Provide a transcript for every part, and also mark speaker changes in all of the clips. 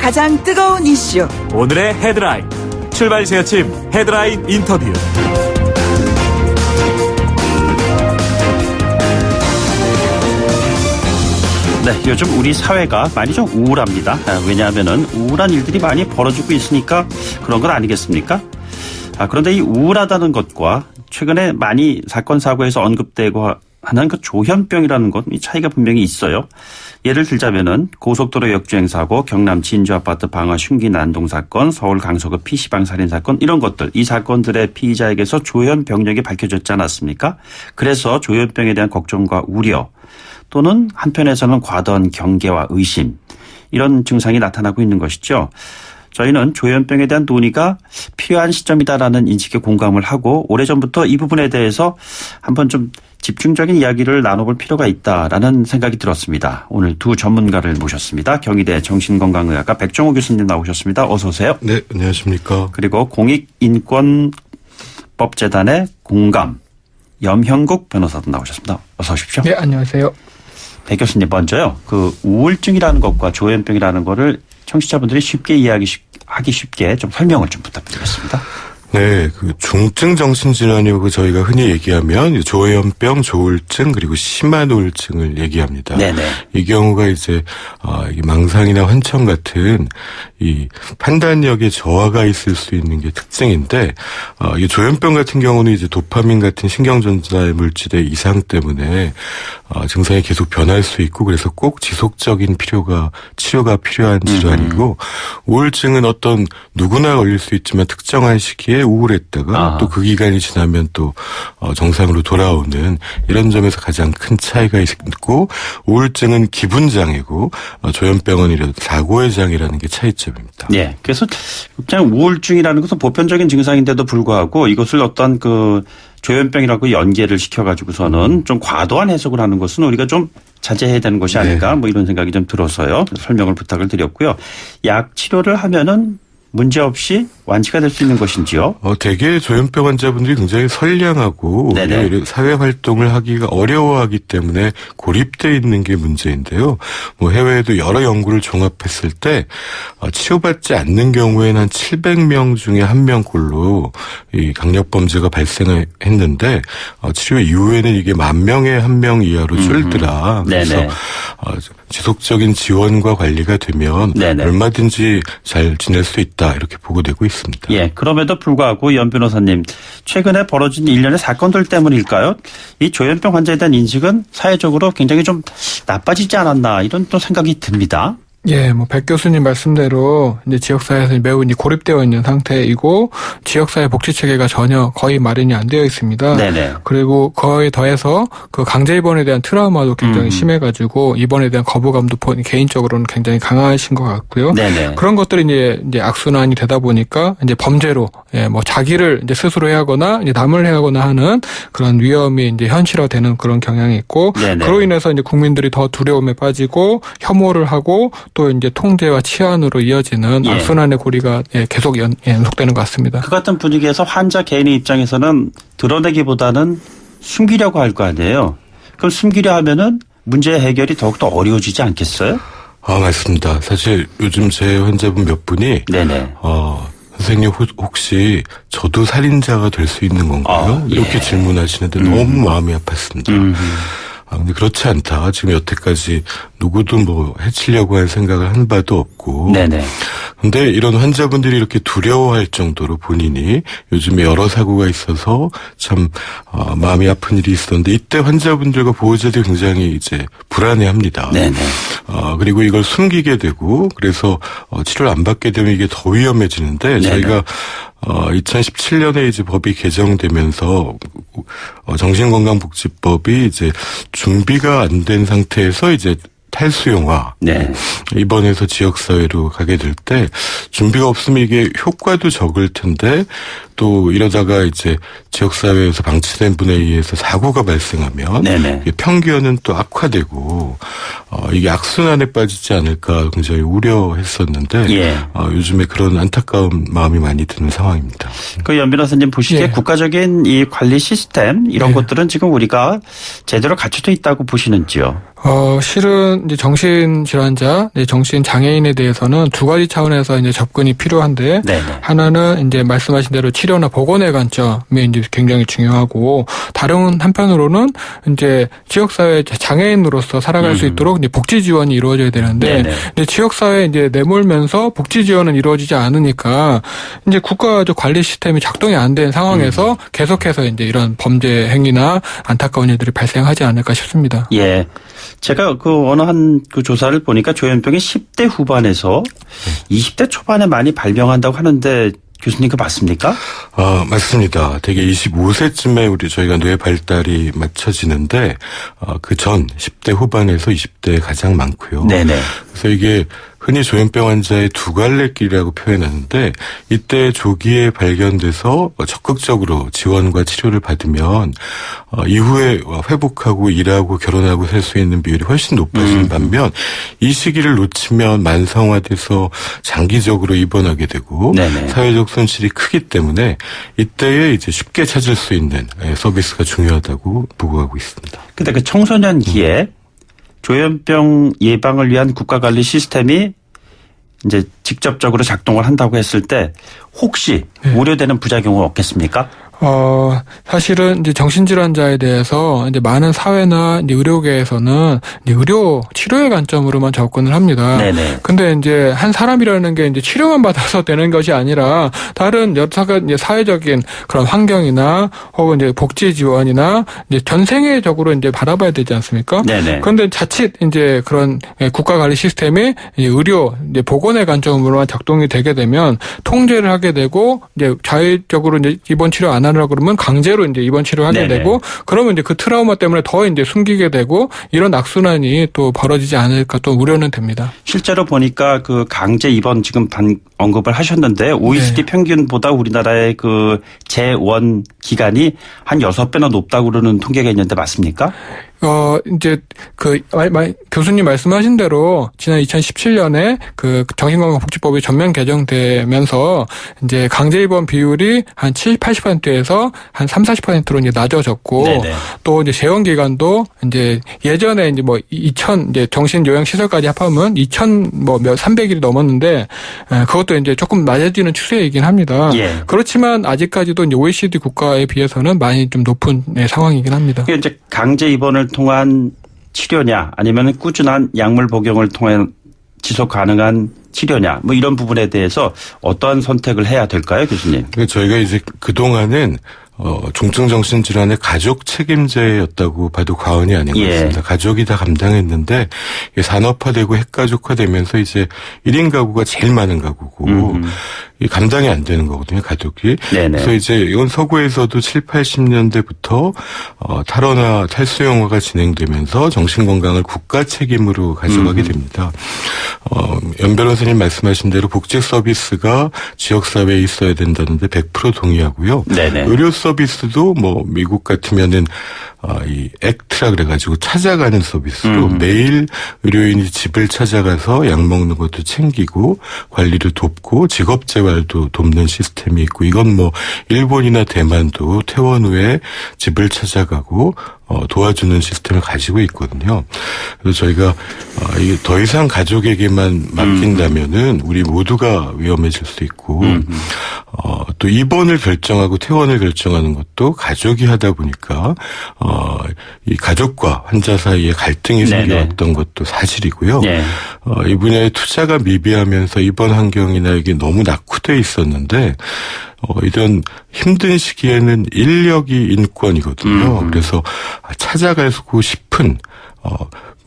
Speaker 1: 가장 뜨거운 이슈.
Speaker 2: 오늘의 헤드라인. 출발 새 아침 헤드라인 인터뷰.
Speaker 3: 네, 요즘 우리 사회가 많이 좀 우울합니다. 왜냐하면은 우울한 일들이 많이 벌어지고 있으니까 그런 건 아니겠습니까? 그런데 이 우울하다는 것과 최근에 많이 사건 사고에서 언급되고 하는 그 조현병이라는 것, 이 차이가 분명히 있어요. 예를 들자면은 고속도로 역주행 사고, 경남 진주 아파트 방화 흉기 난동 사건, 서울 강서구 PC방 살인 사건, 이런 것들, 이 사건들의 피의자에게서 조현병력이 밝혀졌지 않았습니까? 그래서 조현병에 대한 걱정과 우려, 또는 한편에서는 과도한 경계와 의심, 이런 증상이 나타나고 있는 것이죠. 저희는 조현병에 대한 논의가 필요한 시점이다라는 인식에 공감을 하고 오래전부터 이 부분에 대해서 한번 좀 집중적인 이야기를 나눠볼 필요가 있다라는 생각이 들었습니다. 오늘 두 전문가를 모셨습니다. 경희대 정신건강의학과 백종호 교수님 나오셨습니다. 어서 오세요.
Speaker 4: 네, 안녕하십니까.
Speaker 3: 그리고 공익인권법재단의 공감 염형국 변호사도 나오셨습니다. 어서 오십시오.
Speaker 5: 네, 안녕하세요.
Speaker 3: 백 교수님 먼저요. 그 우울증이라는 것과 조현병이라는 거를 청취자분들이 쉽게 이해하기 쉽게 좀 설명을 좀 부탁드리겠습니다.
Speaker 4: 네, 그 중증 정신질환이고 저희가 흔히 얘기하면 조현병, 조울증 그리고 심한 우울증을 얘기합니다.
Speaker 3: 네네.
Speaker 4: 이 경우가 이제 망상이나 환청 같은 이 판단력에 저하가 있을 수 있는 게 특징인데, 이 조현병 같은 경우는 이제 도파민 같은 신경전달 물질의 이상 때문에 증상이 계속 변할 수 있고 그래서 꼭 지속적인 치료가 필요한 질환이고, 우울증은 어떤 누구나 걸릴 수 있지만 특정한 시기에 우울했다가 또 그 기간이 지나면 또 정상으로 돌아오는 이런 점에서 가장 큰 차이가 있고, 우울증은 기분장애고 조현병은 사고의 장애라는 게 차이점입니다.
Speaker 3: 네, 그래서 그냥 우울증이라는 것은 보편적인 증상인데도 불구하고 이것을 어떤 그 조현병이라고 연계를 시켜가지고서는 좀 과도한 해석을 하는 것은 우리가 좀 자제해야 되는 것이 아닐까, 뭐 이런 생각이 좀 들어서요. 설명을 부탁을 드렸고요. 약 치료를 하면은 문제없이 완치가 될 수 있는 것인지요?
Speaker 4: 대개 조현병 환자분들이 굉장히 선량하고 사회활동을 하기가 어려워하기 때문에 고립되어 있는 게 문제인데요. 뭐 해외에도 여러 연구를 종합했을 때 치료받지 않는 경우에는 한 700명 중에 1명꼴로 이 강력범죄가 발생했는데 치료 이후에는 이게 10,000명에 1명 이하로 줄더라. 그래서 지속적인 지원과 관리가 되면 얼마든지 잘 지낼 수 있다, 이렇게 보고되고 있습니다.
Speaker 3: 예, 그럼에도 불구하고 연 변호사님, 최근에 벌어진 일련의 사건들 때문일까요? 이 조현병 환자에 대한 인식은 사회적으로 굉장히 좀 나빠지지 않았나, 이런 또 생각이 듭니다.
Speaker 5: 예, 백 교수님 말씀대로 이제 지역사회에서 매우 고립되어 있는 상태이고, 지역사회 복지체계가 거의 마련이 안 되어 있습니다.
Speaker 3: 네네.
Speaker 5: 그리고 그거에 더해서 그 강제 입원에 대한 트라우마도 굉장히 심해가지고 입원에 대한 거부감도 개인적으로는 굉장히 강하신 것 같고요.
Speaker 3: 네네.
Speaker 5: 그런 것들이 이제 악순환이 되다 보니까 이제 범죄로, 자기를 이제 스스로 해하거나 이제 남을 해하거나 하는 그런 위험이 이제 현실화되는 그런 경향이 있고, 네네. 그로 인해서 이제 국민들이 더 두려움에 빠지고 혐오를 하고 또 이제 통제와 치안으로 이어지는 악순환의 고리가 계속 연속되는 것 같습니다.
Speaker 3: 그 같은 분위기에서 환자 개인의 입장에서는 드러내기보다는 숨기려고 할 거 아니에요. 그럼 숨기려 하면은 문제 해결이 더욱더 어려워지지 않겠어요?
Speaker 4: 맞습니다. 사실 요즘 제 환자분 몇 분이 선생님 혹시 저도 살인자가 될 수 있는 건가요? 이렇게 질문하시는데 너무 마음이 아팠습니다. 근데 그렇지 않다. 지금 여태까지 누구도 해치려고 할 생각을 한 바도 없고. 네네. 근데 이런 환자분들이 이렇게 두려워할 정도로 본인이 요즘에 여러 사고가 있어서 참 마음이 아픈 일이 있었는데, 이때 환자분들과 보호자들이 굉장히 이제 불안해합니다. 네네. 그리고 이걸 숨기게 되고, 그래서 치료를 안 받게 되면 이게 더 위험해지는데, 네네. 저희가 2017년에 이제 법이 개정되면서 정신건강복지법이 이제 준비가 안 된 상태에서 이제 탈수용화. 입원해서 지역사회로 가게 될 때 준비가 없으면 이게 효과도 적을 텐데, 또 이러다가 이제 지역사회에서 방치된 분에 의해서 사고가 발생하면 이게 평균은 또 악화되고 이게 악순환에 빠지지 않을까 굉장히 우려했었는데 요즘에 그런 안타까운 마음이 많이 드는 상황입니다.
Speaker 3: 그 연 변호사님 보시기에 국가적인 이 관리 시스템 이런 것들은 지금 우리가 제대로 갖춰져 있다고 보시는지요?
Speaker 5: 실은 이제 정신질환자, 정신장애인에 대해서는 두 가지 차원에서 이제 접근이 필요한데, 네네. 하나는 이제 말씀하신 대로 치료나 복원의 관점이 이제 굉장히 중요하고, 다른 한편으로는 이제 지역사회 장애인으로서 살아갈 수 있도록 이제 복지 지원이 이루어져야 되는데, 이제 지역사회에 이제 내몰면서 복지 지원은 이루어지지 않으니까, 이제 국가적 관리 시스템이 작동이 안 된 상황에서 계속해서 이제 이런 범죄 행위나 안타까운 일들이 발생하지 않을까 싶습니다.
Speaker 3: 예. 제가 어느 한 조사를 보니까 조현병이 10대 후반에서 20대 초반에 많이 발병한다고 하는데 교수님 그 맞습니까?
Speaker 4: 맞습니다. 대개 25세쯤에 저희가 뇌 발달이 맞춰지는데 그 전 10대 후반에서 20대에 가장 많고요. 네네. 그래서 이게 흔히 조현병 환자의 두 갈래 길이라고 표현하는데 이때 조기에 발견돼서 적극적으로 지원과 치료를 받으면 이후에 회복하고 일하고 결혼하고 살 수 있는 비율이 훨씬 높아지는 반면 이 시기를 놓치면 만성화돼서 장기적으로 입원하게 되고 네네. 사회적 손실이 크기 때문에 이때에 이제 쉽게 찾을 수 있는 서비스가 중요하다고 보고하고 있습니다.
Speaker 3: 근데 그 청소년기에 조현병 예방을 위한 국가관리 시스템이 이제 직접적으로 작동을 한다고 했을 때 혹시 우려되는 부작용은 없겠습니까?
Speaker 5: 사실은 이제 정신질환자에 대해서 이제 많은 사회나 이제 의료계에서는 이제 의료 치료의 관점으로만 접근을 합니다. 네네. 근데 이제 한 사람이라는 게 이제 치료만 받아서 되는 것이 아니라 다른 여러 이제 사회적인 그런 환경이나 혹은 이제 복지 지원이나 이제 전생애적으로 이제 바라봐야 되지 않습니까? 네네. 그런데 자칫 이제 그런 국가 관리 시스템이 이제 의료 이제 보건의 관점으로만 작동이 되게 되면 통제를 하게 되고 이제 자의적으로 이제 입원 치료 안 하느라 그러면 강제로 이제 입원 치료하게 네네. 되고 그러면 이제 그 트라우마 때문에 더 이제 숨기게 되고 이런 악순환이 또 벌어지지 않을까 또 우려는 됩니다.
Speaker 3: 실제로 보니까 그 강제 입원 지금 언급을 하셨는데 OECD 네. 평균보다 우리나라의 그 재원 기간이 한 6배나 높다고 그러는 통계가 있는데 맞습니까?
Speaker 5: 이제 교수님 말씀하신 대로 지난 2017년에 그 정신건강복지법이 전면 개정되면서 이제 강제 입원 비율이 한 70-80%에서 한 30-40%로 이제 낮아졌고 네네. 또 이제 재원 기간도 이제 예전에 이제 2000 이제 정신 요양 시설까지 합하면 300일이 넘었는데 그것도 이제 조금 낮아지는 추세이긴 합니다. 예. 그렇지만 아직까지도 이제 OECD 국가에 비해서는 많이 좀 높은 상황이긴 합니다.
Speaker 3: 이제 강제 입원을 통한 치료냐 아니면 꾸준한 약물 복용을 통한 지속 가능한 치료냐 뭐 이런 부분에 대해서 어떠한 선택을 해야 될까요, 교수님?
Speaker 4: 저희가 이제 그동안은 중증 정신질환의 가족 책임제였다고 봐도 과언이 아닌 것 같습니다. 가족이 다 감당했는데 산업화되고 핵가족화되면서 이제 1인 가구가 제일 많은 가구고 이 감당이 안 되는 거거든요, 가족이. 네네. 그래서 이제 이건 서구에서도 70-80년대부터 탈원화, 탈수용화가 진행되면서 정신건강을 국가 책임으로 가져가게 됩니다. 연 변호사님 말씀하신 대로 복지 서비스가 지역사회에 있어야 된다는데 100% 동의하고요. 네네. 의료 서비스도 미국 같으면은 이 액트라 그래가지고 찾아가는 서비스로 매일 의료인이 집을 찾아가서 약 먹는 것도 챙기고 관리를 돕고 직업재활도 돕는 시스템이 있고 이건 일본이나 대만도 퇴원 후에 집을 찾아가고 도와주는 시스템을 가지고 있거든요. 그래서 저희가 이게 더 이상 가족에게만 맡긴다면은 우리 모두가 위험해질 수 있고 또 입원을 결정하고 퇴원을 결정하는 것도 가족이 하다 보니까 이 가족과 환자 사이에 갈등이 생겨왔던 것도 사실이고요. 네. 이 분야의 투자가 미비하면서 입원 환경이나 이게 너무 낙후돼 있었는데 이런 힘든 시기에는 인력이 인권이거든요. 그래서 찾아가고 싶은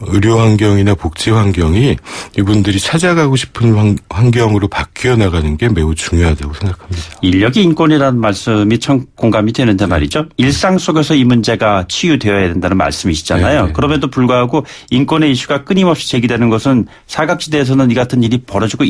Speaker 4: 의료 환경이나 복지 환경이 이분들이 찾아가고 싶은 환경으로 바뀌어 나가는 게 매우 중요하다고 생각합니다.
Speaker 3: 인력이 인권이라는 말씀이 참 공감이 되는데 말이죠. 일상 속에서 이 문제가 치유되어야 된다는 말씀이시잖아요. 네네. 그럼에도 불구하고 인권의 이슈가 끊임없이 제기되는 것은 사각지대에서는 이 같은 일이 벌어지고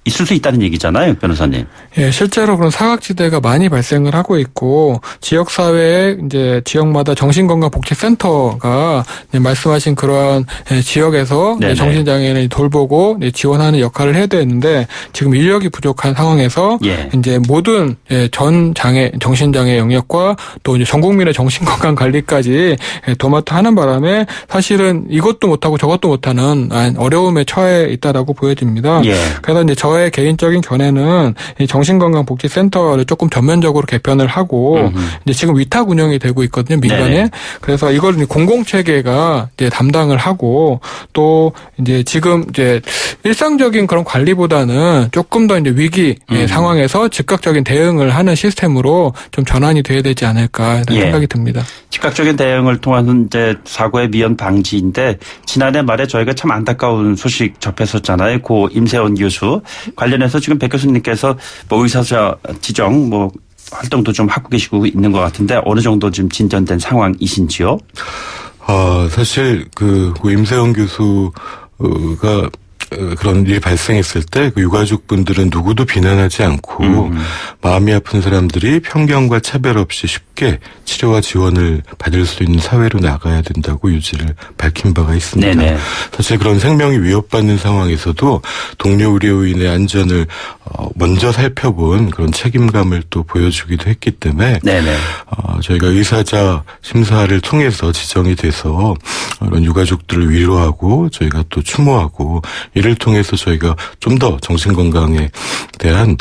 Speaker 3: 있을 수 있다는 얘기잖아요, 변호사님.
Speaker 5: 예, 실제로 그런 사각지대가 많이 발생을 하고 있고 지역 사회에 이제 지역마다 정신건강복지센터가 말씀하신 그러한 지역에서 정신장애인을 돌보고 지원하는 역할을 해야 되는데 지금 인력이 부족한 상황에서 이제 모든 전 정신장애 영역과 또 이제 전 국민의 정신건강 관리까지 도맡아 하는 바람에 사실은 이것도 못하고 저것도 못하는 어려움에 처해 있다라고 보여집니다. 그래서 이제 저의 개인적인 견해는 이 정신건강복지센터를 조금 전면적으로 개편을 하고 이제 지금 위탁 운영이 되고 있거든요, 민간에. 네네. 그래서 이걸 공공체계가 이제 담당을 하고 또 이제 지금 이제 일상적인 그런 관리보다는 조금 더 이제 위기 상황에서 즉각적인 대응을 하는 시스템으로 좀 전환이 돼야 되지 않을까 생각이 듭니다.
Speaker 3: 즉각적인 대응을 통한 이제 사고의 미연 방지인데 지난해 말에 저희가 참 안타까운 소식 접했었잖아요. 고 임세원 교수 관련해서 지금 백 교수님께서 뭐 의사자 지정 뭐 활동도 좀 하고 계시고 있는 것 같은데 어느 정도 지금 진전된 상황이신지요?
Speaker 4: 사실 그 임세원 교수가 그런 일이 발생했을 때 그 유가족 분들은 누구도 비난하지 않고 마음이 아픈 사람들이 편견과 차별 없이 쉽게 치료와 지원을 받을 수 있는 사회로 나가야 된다고 유지를 밝힌 바가 있습니다. 네네. 사실 그런 생명이 위협받는 상황에서도 동료 의료인의 안전을 먼저 살펴본 그런 책임감을 또 보여주기도 했기 때문에 저희가 의사자 심사를 통해서 지정이 돼서 그런 유가족들을 위로하고 저희가 또 추모하고 이를 통해서 저희가 좀 더 정신건강에 대한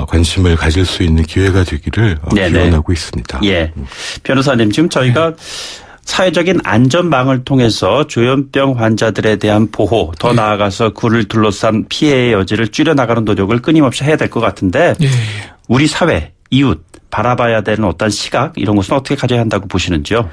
Speaker 4: 관심을 가질 수 있는 기회가 되기를 기원하고 있습니다.
Speaker 3: 예, 변호사님 지금 저희가 사회적인 안전망을 통해서 조현병 환자들에 대한 보호, 더 나아가서 그를 둘러싼 피해의 여지를 줄여나가는 노력을 끊임없이 해야 될 것 같은데 우리 사회, 이웃 바라봐야 되는 어떤 시각 이런 것은 어떻게 가져야 한다고 보시는지요?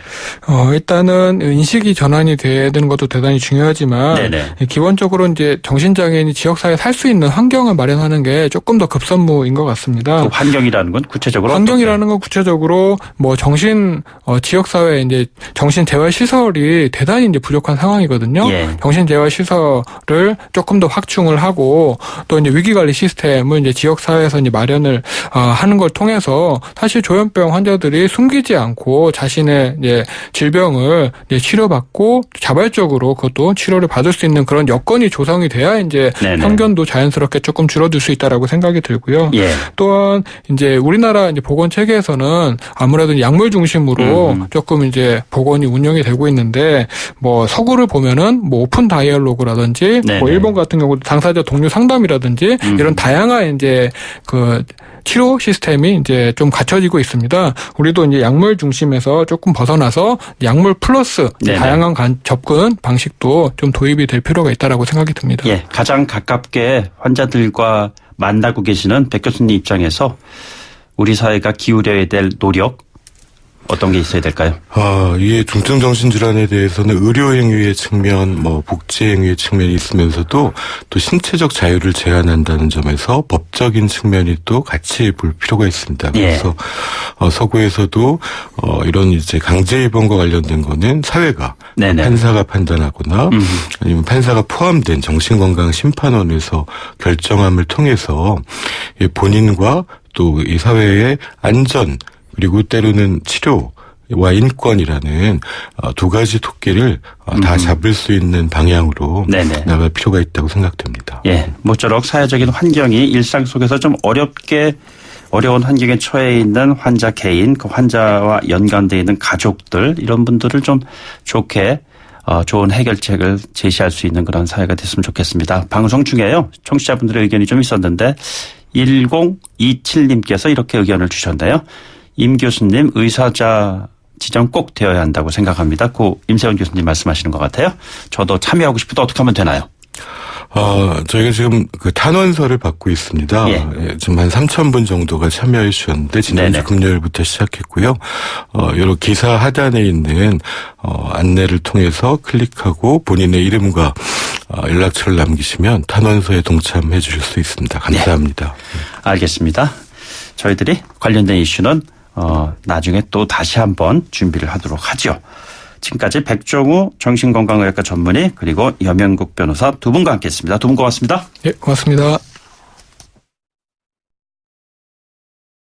Speaker 5: 일단은 인식이 전환이 돼야 되는 것도 대단히 중요하지만 기본적으로 이제 정신장애인이 지역사회에 살 수 있는 환경을 마련하는 게 조금 더 급선무인 것 같습니다.
Speaker 3: 그 환경이라는 건 구체적으로
Speaker 5: 환경이라는 건 구체적으로 뭐 지역사회 이제 정신재활시설이 대단히 이제 부족한 상황이거든요. 정신재활시설을 조금 더 확충을 하고 또 이제 위기관리 시스템을 이제 지역사회에서 이제 마련을 하는 걸 통해서 사실 조현병 환자들이 숨기지 않고 자신의 이제 질병을 이제 치료받고 자발적으로 그것도 치료를 받을 수 있는 그런 여건이 조성이 돼야 이제 편견도 자연스럽게 조금 줄어들 수 있다라고 생각이 들고요. 또한 이제 우리나라 이제 보건 체계에서는 아무래도 약물 중심으로 조금 이제 보건이 운영이 되고 있는데 뭐 서구를 보면은 뭐 오픈 다이얼로그라든지 뭐 일본 같은 경우도 당사자 동료 상담이라든지 이런 다양한 이제 그 치료 시스템이 이제 좀 갖춰지고 있습니다. 우리도 이제 약물 중심에서 조금 벗어나서 약물 플러스 다양한 접근 방식도 좀 도입이 될 필요가 있다라고 생각이 듭니다.
Speaker 3: 예, 가장 가깝게 환자들과 만나고 계시는 백 교수님 입장에서 우리 사회가 기울여야 될 노력 어떤 게 있어야 될까요?
Speaker 4: 이게 중증 정신질환에 대해서는 의료행위의 측면, 뭐 복지행위의 측면이 있으면서도 또 신체적 자유를 제한한다는 점에서 법적인 측면이 또 같이 볼 필요가 있습니다. 그래서 서구에서도 이런 이제 강제 입원과 관련된 거는 사회가 판사가 판단하거나 아니면 판사가 포함된 정신건강 심판원에서 결정함을 통해서 본인과 또 이 사회의 안전 그리고 때로는 치료와 인권이라는 두 가지 토끼를 다 잡을 수 있는 방향으로 나갈 필요가 있다고 생각됩니다.
Speaker 3: 예, 모쪼록 사회적인 환경이 일상 속에서 좀 어려운 환경에 처해 있는 환자 개인, 그 환자와 연관되어 있는 가족들 이런 분들을 좀 좋게 좋은 해결책을 제시할 수 있는 그런 사회가 됐으면 좋겠습니다. 방송 중에요. 청취자분들의 의견이 좀 있었는데 1027님께서 이렇게 의견을 주셨네요. 임 교수님 의사자 지정 꼭 되어야 한다고 생각합니다. 고 임세원 교수님 말씀하시는 것 같아요. 저도 참여하고 싶을 때 어떻게 하면 되나요?
Speaker 4: 저희가 지금 그 탄원서를 받고 있습니다. 지금 한 3,000분 정도가 참여해 주셨는데 지난주 금요일부터 시작했고요. 여러 기사 하단에 있는 안내를 통해서 클릭하고 본인의 이름과 연락처를 남기시면 탄원서에 동참해 주실 수 있습니다. 감사합니다.
Speaker 3: 알겠습니다. 저희들이 관련된 이슈는 나중에 또 다시 한번 준비를 하도록 하죠. 지금까지 백종우 정신건강의학과 전문의 그리고 염영국 변호사 두 분과 함께했습니다. 두 분 고맙습니다.
Speaker 5: 예, 고맙습니다.